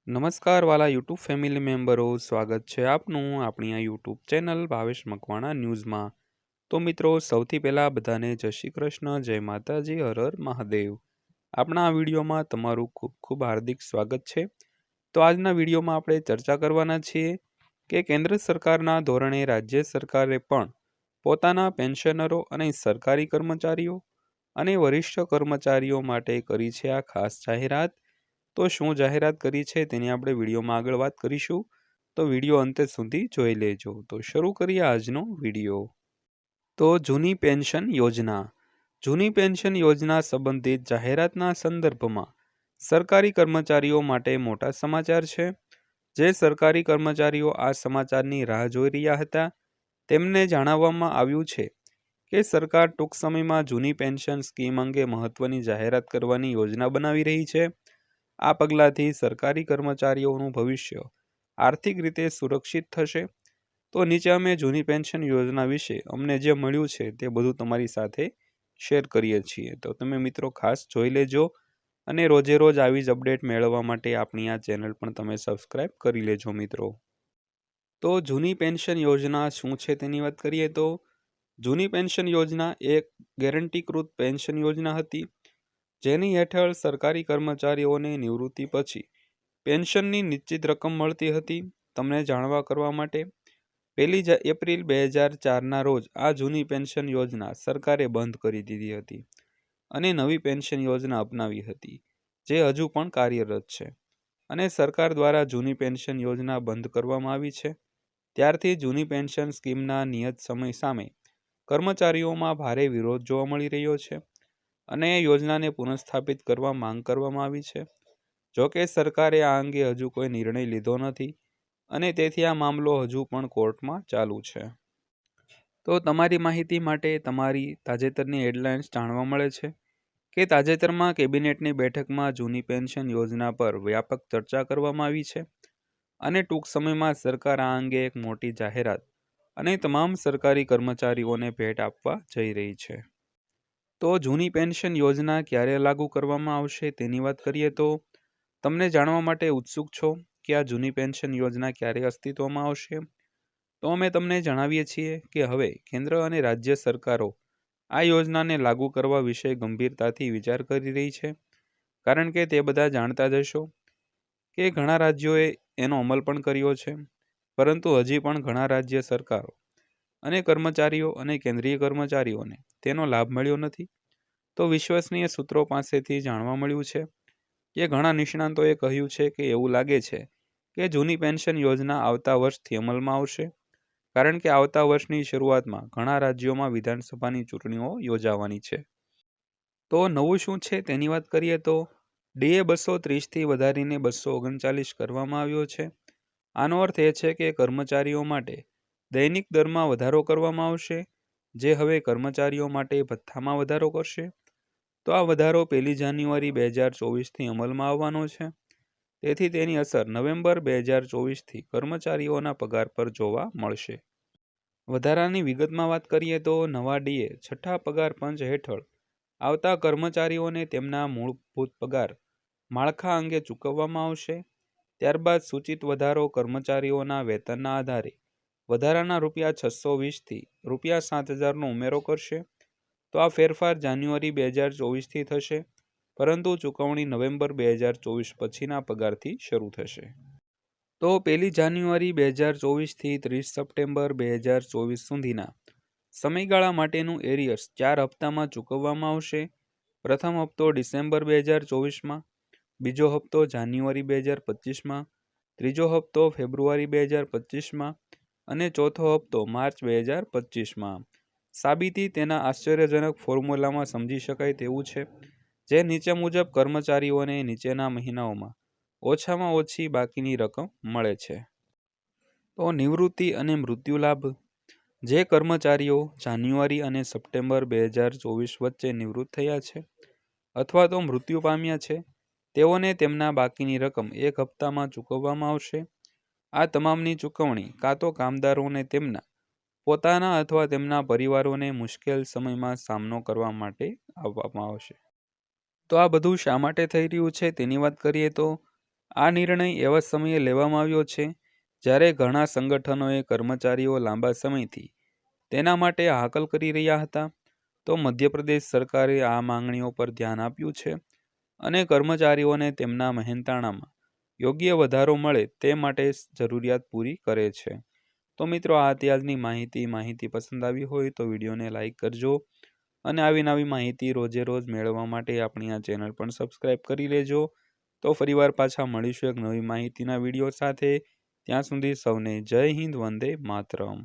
નમસ્કાર વાલા YouTube family મેમ્બરો, સ્વાગત છે આપનું આપણી આ યુટ્યુબ ચેનલ ભાવેશ મકવાણા ન્યૂઝમાં। તો મિત્રો, સૌથી પહેલાં બધાને જય શ્રી કૃષ્ણ, જય માતાજી, હર હર મહાદેવ। આપણા આ વિડીયોમાં તમારું ખૂબ ખૂબ હાર્દિક સ્વાગત છે। તો આજના વિડીયોમાં આપણે ચર્ચા કરવાના છીએ કે કેન્દ્ર સરકારના ધોરણે રાજ્ય સરકારે પણ પોતાના પેન્શનરો અને સરકારી કર્મચારીઓ અને વરિષ્ઠ કર્મચારીઓ માટે કરી છે આ ખાસ જાહેરાત। તો શું જાહેરાત કરી છે તેની આપણે વિડીયોમાં આગળ વાત કરીશું, તો વિડીયો અંત સુધી જોઈ લેજો। તો શરૂ કરીએ આજનો વિડીયો। તો જૂની પેન્શન યોજના સંબંધિત જાહેરાતના સંદર્ભમાં સરકારી કર્મચારીઓ માટે મોટા સમાચાર છે। જે સરકારી કર્મચારીઓ આ સમાચારની રાહ જોઈ રહ્યા હતા તેમને જણાવવામાં આવ્યું છે કે સરકાર ટૂંક સમયમાં જૂની પેન્શન સ્કીમ અંગે મહત્વની જાહેરાત કરવાની યોજના બનાવી રહી છે। આ પગલાંથી સરકારી કર્મચારીઓનું ભવિષ્ય આર્થિક રીતે સુરક્ષિત થશે। તો નીચે અમે જૂની પેન્શન યોજના વિશે અમને જે મળ્યું છે તે બધું તમારી સાથે શેર કરીએ છીએ। તો તમે મિત્રો ખાસ જોઈ લેજો અને રોજે રોજ આવી જ અપડેટ મેળવવા માટે આપણી આ ચેનલ પણ તમે સબસ્ક્રાઈબ કરી લેજો મિત્રો। તો જૂની પેન્શન યોજના શું છે તેની વાત કરીએ તો જૂની પેન્શન યોજના એક ગેરંટીકૃત પેન્શન યોજના હતી, જેની હેઠળ સરકારી કર્મચારીઓને નિવૃત્તિ પછી પેન્શનની નિશ્ચિત રકમ મળતી હતી। તમને જાણવા કરવા માટે 1 એપ્રિલ 2004ના રોજ આ જૂની પેન્શન યોજના સરકારે બંધ કરી દીધી હતી અને નવી પેન્શન યોજના અપનાવી હતી, જે હજુ પણ કાર્યરત છે। અને સરકાર દ્વારા જૂની પેન્શન યોજના બંધ કરવામાં આવી છે ત્યારથી જૂની પેન્શન સ્કીમના નિયત સમય સામે કર્મચારીઓમાં ભારે વિરોધ જોવા મળી રહ્યો છે અને એ યોજનાને પુનઃસ્થાપિત કરવા માંગ કરવામાં આવી છે। જોકે સરકારે આ અંગે હજુ કોઈ નિર્ણય લીધો નથી અને તેથી આ મામલો હજુ પણ કોર્ટમાં ચાલુ છે। તો તમારી માહિતી માટે તમારી તાજેતરની હેડલાઇન્સ જાણવા મળે છે કે તાજેતરમાં કેબિનેટની બેઠકમાં જૂની પેન્શન યોજના પર વ્યાપક ચર્ચા કરવામાં આવી છે અને ટૂંક સમયમાં સરકાર આ અંગે એક મોટી જાહેરાત અને તમામ સરકારી કર્મચારીઓને ભેટ આપવા જઈ રહી છે। તો જૂની પેન્શન યોજના ક્યારે લાગુ કરવામાં આવશે તેની વાત કરીએ તો તમને જાણવા માટે ઉત્સુક છો કે આ જૂની પેન્શન યોજના ક્યારે અસ્તિત્વમાં આવશે, તો અમે તમને જણાવીએ છીએ કે હવે કેન્દ્ર અને રાજ્ય સરકારો આ યોજનાને લાગુ કરવા વિશે ગંભીરતાથી વિચાર કરી રહી છે। કારણ કે તે બધા જાણતા જ હશો કે ઘણા રાજ્યોએ એનો અમલ પણ કર્યો છે, પરંતુ હજી પણ ઘણા રાજ્ય સરકારો અને કર્મચારીઓ અને કેન્દ્રીય કર્મચારીઓને તેનો લાભ મળ્યો નથી। તો વિશ્વસનીય સૂત્રો પાસેથી જાણવા મળ્યું છે કે ઘણા નિષ્ણાતોએ કહ્યું છે કે એવું લાગે છે કે જૂની પેન્શન યોજના આવતા વર્ષથી અમલમાં આવશે, કારણ કે આવતા વર્ષની શરૂઆતમાં ઘણા રાજ્યોમાં વિધાનસભાની ચૂંટણીઓ યોજાવાની છે। તો નવું શું છે તેની વાત કરીએ તો ડીએ 230થી વધારીને 239 કરવામાં આવ્યો છે। આનો અર્થ એ છે કે કર્મચારીઓ માટે દૈનિક દરમાં વધારો કરવામાં આવશે, જે હવે કર્મચારીઓ માટે ભથ્થામાં વધારો કરશે। તો આ વધારો 1 જાન્યુઆરી 2024થી અમલમાં આવવાનો છે, તેથી તેની અસર નવેમ્બર 2024થી કર્મચારીઓના પગાર પર જોવા મળશે। વધારાની વિગતમાં વાત કરીએ તો નવા ડીએ છઠ્ઠા પગાર પંચ હેઠળ આવતા કર્મચારીઓને તેમના મૂળભૂત પગાર માળખા અંગે ચૂકવવામાં આવશે। ત્યારબાદ સૂચિત વધારો કર્મચારીઓના વેતનના આધારે વધારાના ₹620થી ₹7000નો ઉમેરો કરશે। તો આ ફેરફાર જાન્યુઆરી 2024થી થશે, પરંતુ ચૂકવણી નવેમ્બર 2024 પછીના પગારથી શરૂ થશે। તો 1 જાન્યુઆરી 2024થી 30 સપ્ટેમ્બર 2024 સુધીના સમયગાળા માટેનું એરિયર્સ 4 હપ્તામાં ચૂકવવામાં આવશે। પ્રથમ હપ્તો ડિસેમ્બર 2024માં, બીજો હપ્તો જાન્યુઆરી 2025માં, ત્રીજો હપ્તો ફેબ્રુઆરી 2025માં અને ચોથો હપ્તો માર્ચ 2025માં। સાબિતી તેના આશ્ચર્યજનક ફોર્મ્યુલામાં સમજી શકાય તેવું છે, જે નીચે મુજબ કર્મચારીઓને નીચેના મહિનાઓમાં ઓછામાં ઓછી બાકીની રકમ મળે છે। તો નિવૃત્તિ અને મૃત્યુ લાભ। જે કર્મચારીઓ જાન્યુઆરી અને સપ્ટેમ્બર 2024 વચ્ચે નિવૃત્ત થયા છે અથવા તો મૃત્યુ પામ્યા છે, તેઓને તેમના બાકીની રકમ એક હપ્તામાં ચૂકવવામાં આવશે। આ તમામની ચૂકવણી કાં તો કામદારોને તેમના પોતાના અથવા તેમના પરિવારોને મુશ્કેલ સમયમાં સામનો કરવા માટે આપવામાં આવશે। તો આ બધું શા માટે થઈ રહ્યું છે તેની વાત કરીએ તો આ નિર્ણય એવા સમયે લેવામાં આવ્યો છે જ્યારે ઘણા સંગઠનોએ કર્મચારીઓ લાંબા સમયથી તેના માટે હાકલ કરી રહ્યા હતા. તો મધ્યપ્રદેશ સરકારે આ માંગણીઓ પર ધ્યાન આપ્યું છે અને કર્મચારીઓને તેમના મહેનતાણામાં યોગ્ય વધારો મળે તે માટે જરૂરિયાત પૂરી કરે છે. તો મિત્રો, આ હતી આજની માહિતી પસંદ આવી હોય તો વિડીયોને લાઈક કરજો અને આવી નવી માહિતી રોજે રોજ મેળવવા માટે આપણી આ ચેનલ પણ સબસ્ક્રાઈબ કરી લેજો. તો ફરીવાર પાછા મળીશું એક નવી માહિતીના વિડીયો સાથે. ત્યાં સુધી સૌને જય હિન્દ, વંદે માતરમ.